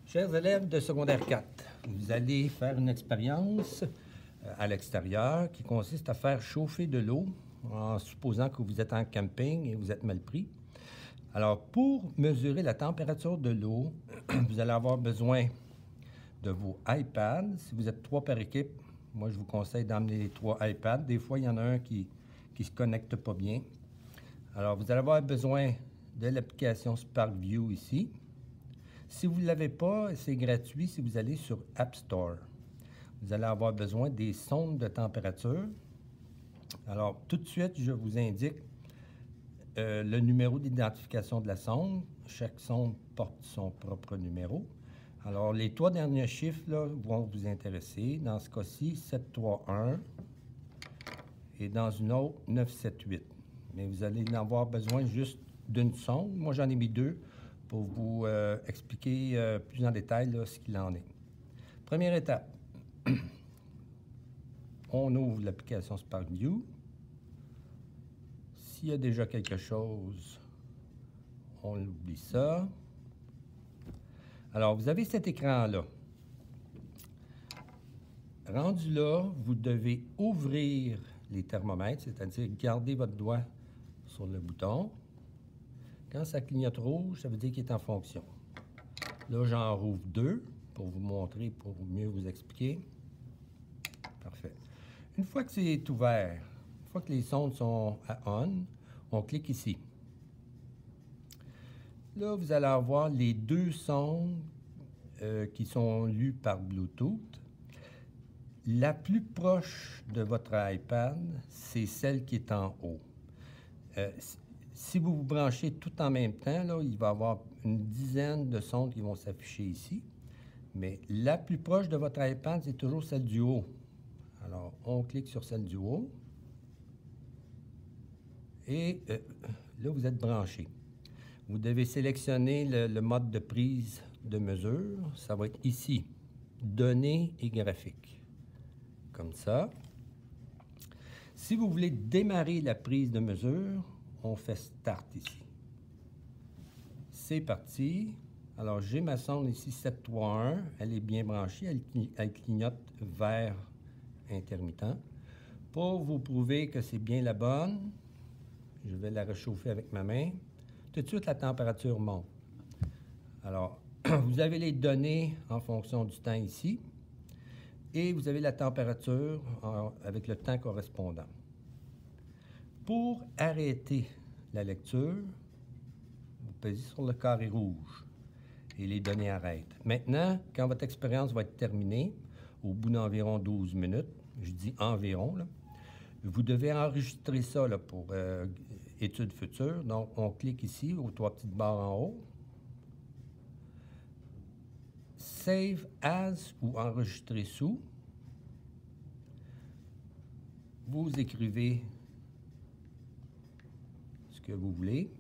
Chers élèves de secondaire 4, vous allez faire une expérience à l'extérieur qui consiste à faire chauffer de l'eau en supposant que vous êtes en camping et vous êtes mal pris. Alors, pour mesurer la température de l'eau, vous allez avoir besoin de vos iPads. Si vous êtes 3 par équipe, moi, je vous conseille d'emmener les 3 iPads. Des fois, il y en a un qui ne se connecte pas bien. Alors, vous allez avoir besoin de l'application SparkView ici. Si vous ne l'avez pas, c'est gratuit si vous allez sur App Store. Vous allez avoir besoin des sondes de température. Alors, tout de suite, je vous indique le numéro d'identification de la sonde. Chaque sonde porte son propre numéro. Alors, les 3 derniers chiffres là, vont vous intéresser. Dans ce cas-ci, 731 et dans une autre, 978. Mais vous allez en avoir besoin juste d'une sonde. Moi, j'en ai mis 2 pour vous expliquer plus en détail là, ce qu'il en est. Première étape, on ouvre l'application SparkView. S'il y a déjà quelque chose, on oublie ça. Alors, vous avez cet écran-là. Rendu là, vous devez ouvrir les thermomètres, c'est-à-dire garder votre doigt sur le bouton. Quand ça clignote rouge, ça veut dire qu'il est en fonction. Là, j'en rouvre 2 pour vous montrer, pour mieux vous expliquer. Parfait. Une fois que c'est ouvert, une fois que les sondes sont à on clique ici. Là, vous allez avoir les 2 sondes qui sont lues par Bluetooth. La plus proche de votre iPad, c'est celle qui est en haut. Si vous vous branchez tout en même temps, là, il va y avoir une dizaine de sondes qui vont s'afficher ici. Mais la plus proche de votre iPad, c'est toujours celle du haut. Alors, on clique sur celle du haut. Et là, vous êtes branché. Vous devez sélectionner le mode de prise de mesure. Ça va être ici, données et graphiques. Comme ça. Si vous voulez démarrer la prise de mesure, on fait Start ici. C'est parti. Alors, j'ai ma sonde ici 731. Elle est bien branchée. Elle clignote vert intermittent. Pour vous prouver que c'est bien la bonne, je vais la réchauffer avec ma main. Tout de suite, la température monte. Alors, vous avez les données en fonction du temps ici. Et vous avez la température avec le temps correspondant. Pour arrêter la lecture, vous pesez sur le carré rouge et les données arrêtent. Maintenant, quand votre expérience va être terminée, au bout d'environ 12 minutes, je dis environ, là, vous devez enregistrer ça là, pour études futures. Donc, on clique ici aux 3 petites barres en haut. Save as ou enregistrer sous. Vous écrivez ce que vous voulez.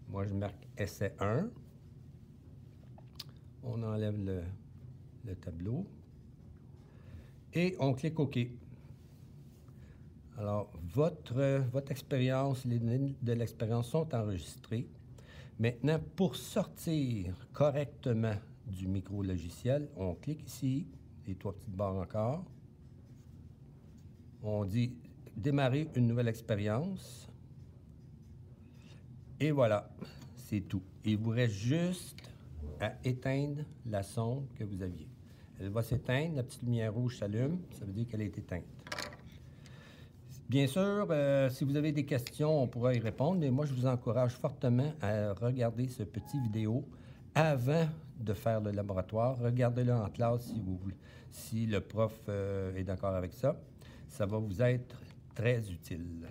Moi, je marque essai 1. On enlève le tableau. Et on clique OK. Alors, votre expérience, les données de l'expérience sont enregistrées. Maintenant, pour sortir correctement du micro-logiciel, on clique ici, les 3 petites barres encore. On dit « Démarrer une nouvelle expérience ». Et voilà, c'est tout. Il vous reste juste à éteindre la sonde que vous aviez. Elle va s'éteindre, la petite lumière rouge s'allume, ça veut dire qu'elle est éteinte. Bien sûr, si vous avez des questions, on pourra y répondre, mais moi, je vous encourage fortement à regarder ce petit vidéo avant de faire le laboratoire. Regardez-le en classe si vous voulez, si le prof est d'accord avec ça. Ça va vous être très utile.